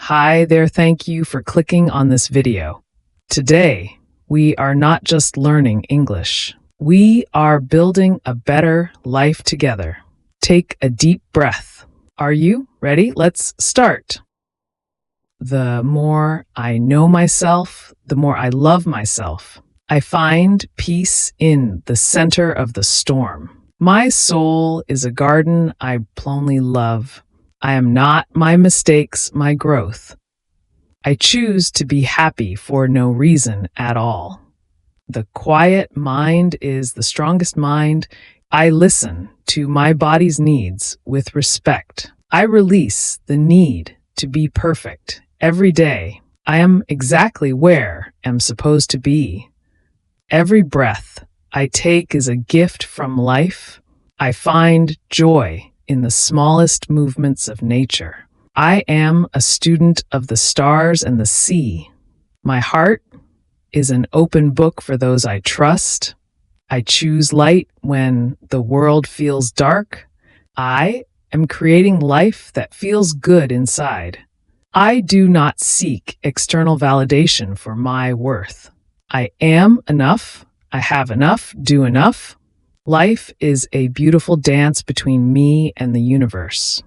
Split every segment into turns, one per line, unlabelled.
Hi there, thank you for clicking on this video. Today, we are not just learning English. We are building a better life together. Take a deep breath. Are you ready? Let's start. The more I know myself, the more I love myself. I find peace in the center of the storm. My soul is a garden I only love. I am not my mistakes, my growth. I choose to be happy for no reason at all. The quiet mind is the strongest mind. I listen to my body's needs with respect. I release the need to be perfect. Every day, I am exactly where I'm supposed to be. Every breath I take is a gift from life. I find joy in the smallest movements of nature. I am a student of the stars and the sea. My heart is an open book for those I trust. I choose light when the world feels dark. I am creating life that feels good inside. I do not seek external validation for my worth. I am enough. I have enough. Do enough. Life is a beautiful dance between me and the universe.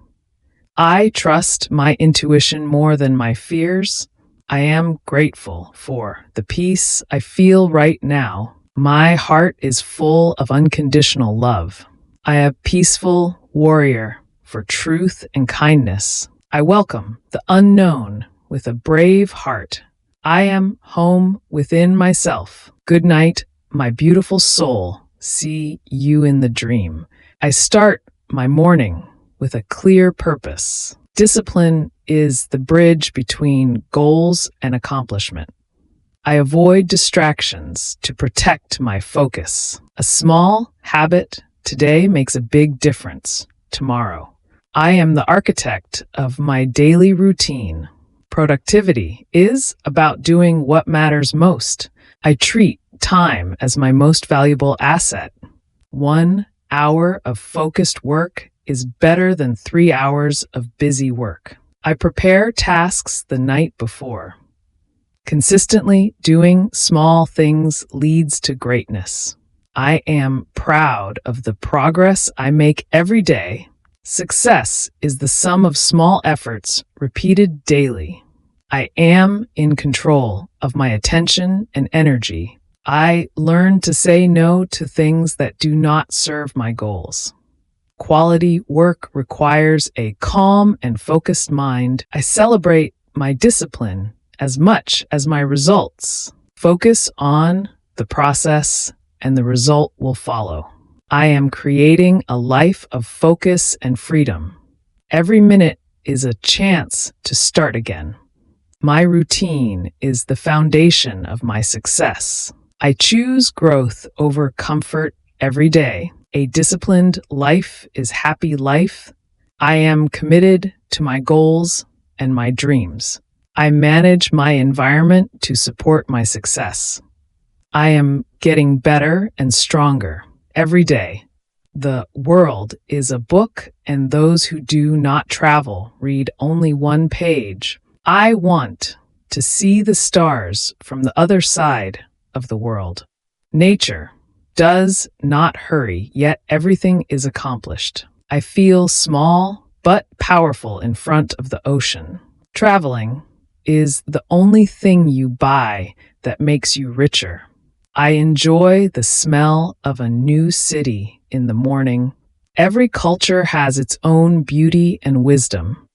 I trust my intuition more than my fears. I am grateful for the peace I feel right now. My heart is full of unconditional love. I am a peaceful warrior for truth and kindness. I welcome the unknown with a brave heart. I am home within myself. Good night, my beautiful soul. See you in the dream. I start my morning with a clear purpose. Discipline is the bridge between goals and accomplishment. I avoid distractions to protect my focus. A small habit today makes a big difference tomorrow. I am the architect of my daily routine. Productivity is about doing what matters most. I treat time as my most valuable asset. 1 hour of focused work is better than 3 hours of busy work. I prepare tasks the night before. Consistently doing small things leads to greatness. I am proud of the progress I make every day. Success is the sum of small efforts repeated daily. I am in control of my attention and energy. I learn to say no to things that do not serve my goals. Quality work requires a calm and focused mind. I celebrate my discipline as much as my results. Focus on the process and the result will follow. I am creating a life of focus and freedom. Every minute is a chance to start again. My routine is the foundation of my success. I choose growth over comfort every day. A disciplined life is happy life. I am committed to my goals and my dreams. I manage my environment to support my success. I am getting better and stronger every day. The world is a book, and those who do not travel read only one page. I want to see the stars from the other side of the world. Nature does not hurry, yet everything is accomplished. I feel small but powerful in front of the ocean. Traveling is the only thing you buy that makes you richer. I enjoy the smell of a new city in the morning. Every culture has its own beauty and wisdom.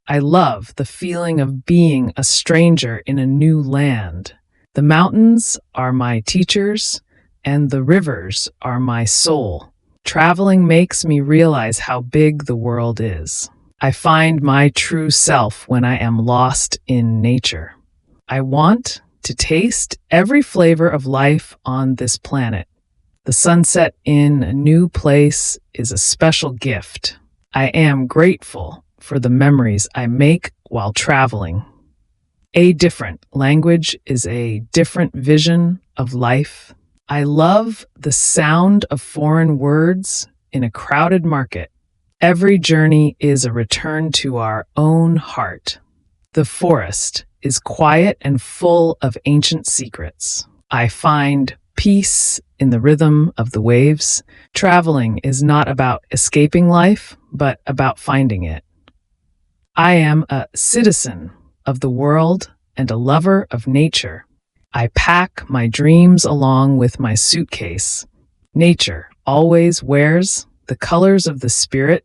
I love the feeling of being a stranger in a new land. The mountains are my teachers, and the rivers are my soul. Traveling makes me realize how big the world is. I find my true self when I am lost in nature. I want to taste every flavor of life on this planet. The sunset in a new place is a special gift. I am grateful for the memories I make while traveling. A different language is a different vision of life. I love the sound of foreign words in a crowded market. Every journey is a return to our own heart. The forest is quiet and full of ancient secrets. I find peace in the rhythm of the waves. Traveling is not about escaping life, but about finding it. I am a citizen of the world and a lover of nature. I pack my dreams along with my suitcase. Nature always wears the colors of the spirit.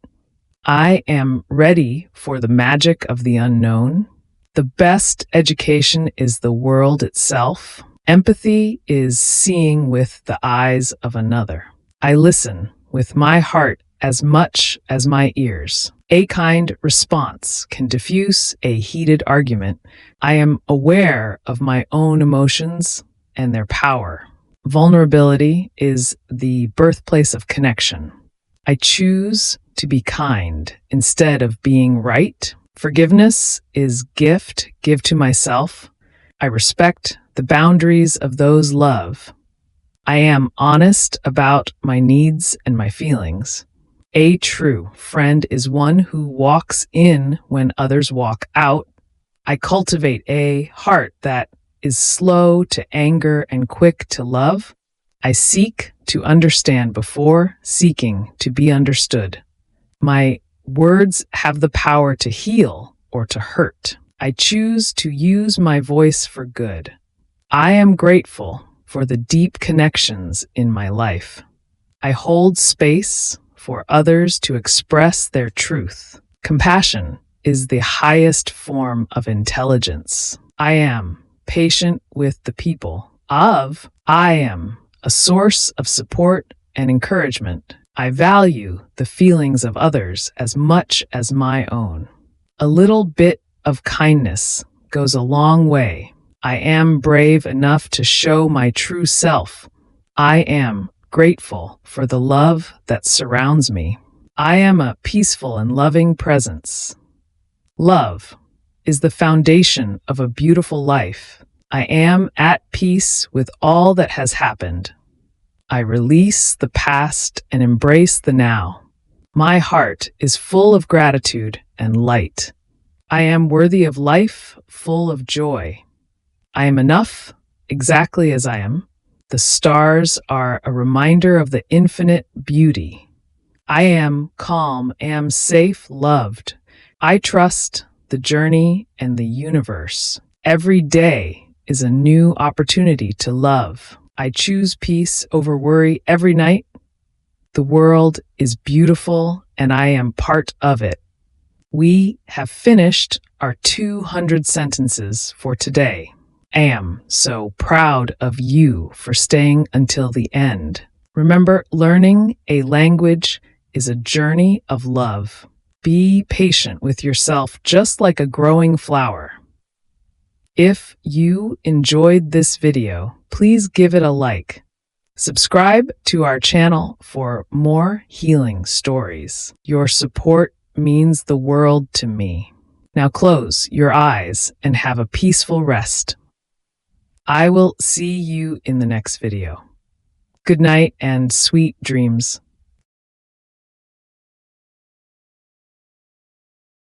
I am ready for the magic of the unknown. The best education is the world itself. Empathy is seeing with the eyes of another. I listen with my heart as much as my ears. A kind response can diffuse a heated argument. I am aware of my own emotions and their power. Vulnerability is the birthplace of connection. I choose to be kind instead of being right. Forgiveness is gift give to myself. I respect the boundaries of those love. I am honest about my needs and my feelings. A true friend is one who walks in when others walk out. I cultivate a heart that is slow to anger and quick to love. I seek to understand before seeking to be understood. My words have the power to heal or to hurt. I choose to use my voice for good. I am grateful for the deep connections in my life. I hold space for others to express their truth. Compassion is the highest form of intelligence. I am patient with the people. I am a source of support and encouragement. I value the feelings of others as much as my own. A little bit of kindness goes a long way. I am brave enough to show my true self. I am grateful for the love that surrounds me. I am a peaceful and loving presence. Love is the foundation of a beautiful life. I am at peace with all that has happened. I release the past and embrace the now. My heart is full of gratitude and light. I am worthy of life, full of joy. I am enough, exactly as I am. The stars are a reminder of the infinite beauty. I am calm, am safe, loved. I trust the journey and the universe. Every day is a new opportunity to love. I choose peace over worry every night. The world is beautiful and I am part of it. We have finished our 200 sentences for today. I am so proud of you for staying until the end. Remember, learning a language is a journey of love. Be patient with yourself, just like a growing flower. If you enjoyed this video, please give it a like. Subscribe to our channel for more healing stories. Your support means the world to me. Now close your eyes and have a peaceful rest. I will see you in the next video. Good night and sweet dreams.